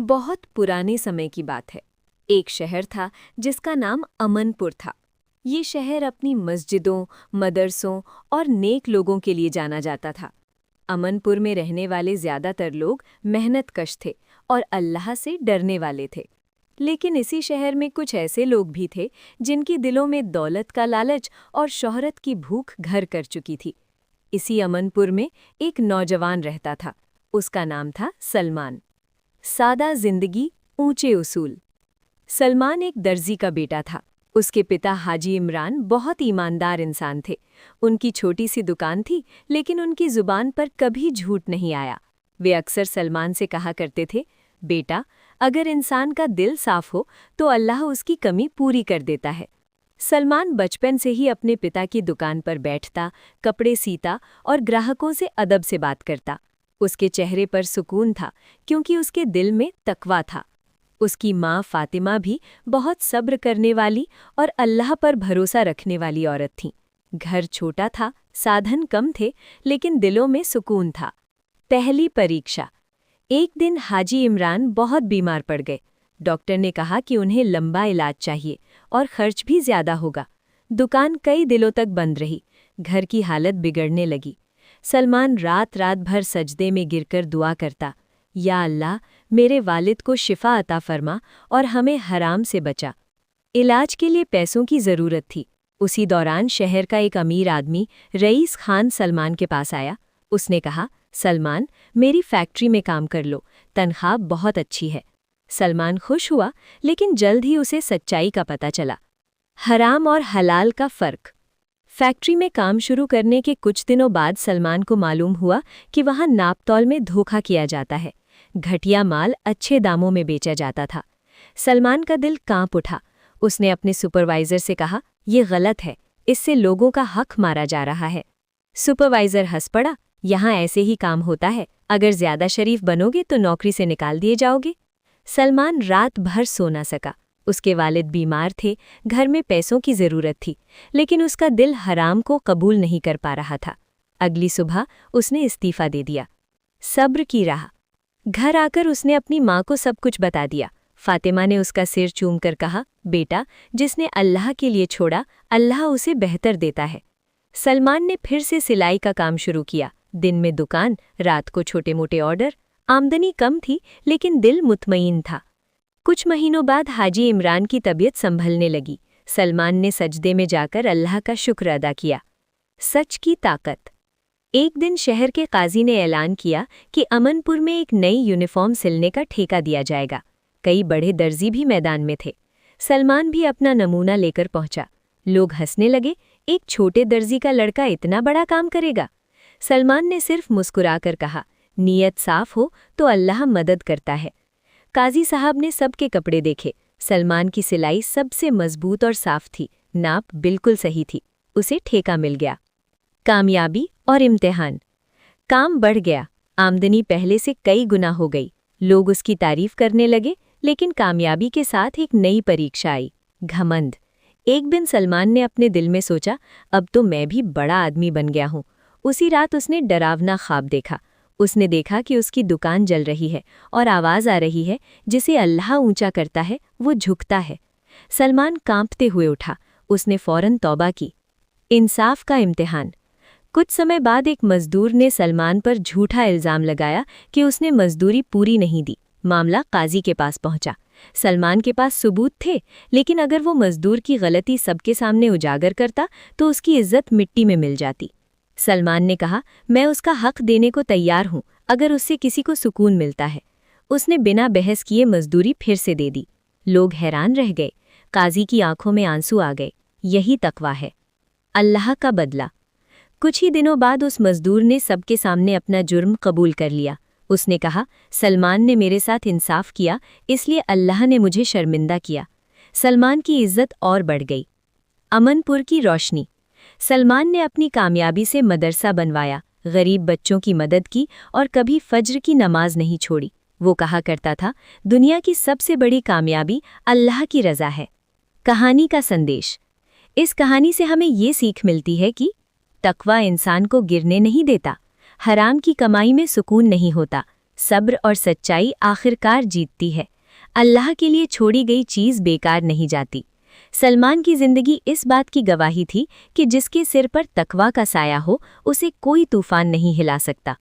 बहुत पुराने समय की बात है। एक शहर था जिसका नाम अमनपुर था। ये शहर अपनी मस्जिदों, मदरसों और नेक लोगों के लिए जाना जाता था। अमनपुर में रहने वाले ज़्यादातर लोग मेहनतकश थे और अल्लाह से डरने वाले थे। लेकिन इसी शहर में कुछ ऐसे लोग भी थे जिनके दिलों में दौलत का लालच और शोहरत की भूख घर कर चुकी थी। इसी अमनपुर में एक नौजवान रहता था। उसका नाम था सलमान। सादा जिंदगी, ऊंचे उसूल। सलमान एक दर्जी का बेटा था। उसके पिता हाजी इमरान बहुत ईमानदार इंसान थे। उनकी छोटी सी दुकान थी, लेकिन उनकी जुबान पर कभी झूठ नहीं आया। वे अक्सर सलमान से कहा करते थे, बेटा, अगर इंसान का दिल साफ हो तो अल्लाह उसकी कमी पूरी कर देता है। सलमान बचपन से ही अपने पिता की दुकान पर बैठता, कपड़े सीता और ग्राहकों से अदब से बात करता। उसके चेहरे पर सुकून था, क्योंकि उसके दिल में तकवा था। उसकी माँ फातिमा भी बहुत सब्र करने वाली और अल्लाह पर भरोसा रखने वाली औरत थी। घर छोटा था, साधन कम थे, लेकिन दिलों में सुकून था। पहली परीक्षा। एक दिन हाजी इमरान बहुत बीमार पड़ गए। डॉक्टर ने कहा कि उन्हें लंबा इलाज चाहिए और खर्च भी ज्यादा होगा। दुकान कई दिनों तक बंद रही। घर की हालत बिगड़ने लगी। सलमान रात रात भर सजदे में गिरकर दुआ करता, या अल्लाह, मेरे वालिद को शिफा अता फरमा और हमें हराम से बचा। इलाज के लिए पैसों की ज़रूरत थी। उसी दौरान शहर का एक अमीर आदमी रईस खान सलमान के पास आया। उसने कहा, सलमान, मेरी फैक्ट्री में काम कर लो, तनख्वाह बहुत अच्छी है। सलमान खुश हुआ, लेकिन जल्द ही उसे सच्चाई का पता चला। हराम और हलाल का फ़र्क। फैक्ट्री में काम शुरू करने के कुछ दिनों बाद सलमान को मालूम हुआ कि वहाँ नापतौल में धोखा किया जाता है। घटिया माल अच्छे दामों में बेचा जाता था। सलमान का दिल कांप उठा। उसने अपने सुपरवाइज़र से कहा, ये गलत है, इससे लोगों का हक मारा जा रहा है। सुपरवाइज़र हंस पड़ा, यहाँ ऐसे ही काम होता है, अगर ज़्यादा शरीफ बनोगे तो नौकरी से निकाल दिए जाओगे। सलमान रात भर सो न सका। उसके वालिद बीमार थे, घर में पैसों की ज़रूरत थी, लेकिन उसका दिल हराम को कबूल नहीं कर पा रहा था। अगली सुबह उसने इस्तीफ़ा दे दिया। सब्र की राह। घर आकर उसने अपनी माँ को सब कुछ बता दिया। फातिमा ने उसका सिर चूमकर कहा, बेटा, जिसने अल्लाह के लिए छोड़ा, अल्लाह उसे बेहतर देता है। सलमान ने फिर से सिलाई का काम शुरू किया। दिन में दुकान, रात को छोटे मोटे ऑर्डर। आमदनी कम थी, लेकिन दिल मुतमईन था। कुछ महीनों बाद हाजी इमरान की तबीयत संभलने लगी। सलमान ने सजदे में जाकर अल्लाह का शुक्र अदा किया। सच की ताकत। एक दिन शहर के काजी ने ऐलान किया कि अमनपुर में एक नई यूनिफॉर्म सिलने का ठेका दिया जाएगा। कई बड़े दर्जी भी मैदान में थे। सलमान भी अपना नमूना लेकर पहुंचा। लोग हंसने लगे, एक छोटे दर्जी का लड़का इतना बड़ा काम करेगा। सलमान ने सिर्फ मुस्कुराकर कहा, नीयत साफ हो तो अल्लाह मदद करता है। काजी साहब ने सबके कपड़े देखे। सलमान की सिलाई सबसे मजबूत और साफ थी, नाप बिल्कुल सही थी। उसे ठेका मिल गया। कामयाबी और इम्तिहान। काम बढ़ गया, आमदनी पहले से कई गुना हो गई। लोग उसकी तारीफ करने लगे, लेकिन कामयाबी के साथ एक नई परीक्षा आई, घमंड। एक दिन सलमान ने अपने दिल में सोचा, अब तो मैं भी बड़ा आदमी बन गया हूँ। उसी रात उसने डरावना ख्वाब देखा। उसने देखा कि उसकी दुकान जल रही है और आवाज़ आ रही है, जिसे अल्लाह ऊंचा करता है वो झुकता है। सलमान कांपते हुए उठा। उसने फौरन तौबा की। इंसाफ का इम्तिहान। कुछ समय बाद एक मजदूर ने सलमान पर झूठा इल्ज़ाम लगाया कि उसने मजदूरी पूरी नहीं दी। मामला काजी के पास पहुंचा। सलमान के पास सबूत थे, लेकिन अगर वो मजदूर की गलती सबके सामने उजागर करता तो उसकी इज्जत मिट्टी में मिल जाती। सलमान ने कहा, मैं उसका हक देने को तैयार हूँ, अगर उससे किसी को सुकून मिलता है। उसने बिना बहस किए मजदूरी फिर से दे दी। लोग हैरान रह गए। काजी की आंखों में आंसू आ गए। यही तकवा है। अल्लाह का बदला। कुछ ही दिनों बाद उस मजदूर ने सबके सामने अपना जुर्म कबूल कर लिया। उसने कहा, सलमान ने मेरे साथ इंसाफ किया, इसलिए अल्लाह ने मुझे शर्मिंदा किया। सलमान की इज्जत और बढ़ गई। अमनपुर की रोशनी। सलमान ने अपनी कामयाबी से मदरसा बनवाया, गरीब बच्चों की मदद की और कभी फज्र की नमाज नहीं छोड़ी। वो कहा करता था, दुनिया की सबसे बड़ी कामयाबी अल्लाह की रज़ा है। कहानी का संदेश। इस कहानी से हमें ये सीख मिलती है कि तकवा इंसान को गिरने नहीं देता, हराम की कमाई में सुकून नहीं होता, सब्र और सच्चाई आखिरकार जीतती है। अल्लाह के लिए छोड़ी गई चीज़ बेकार नहीं जाती। सलमान की जिंदगी इस बात की गवाही थी कि जिसके सिर पर तकवा का साया हो, उसे कोई तूफान नहीं हिला सकता।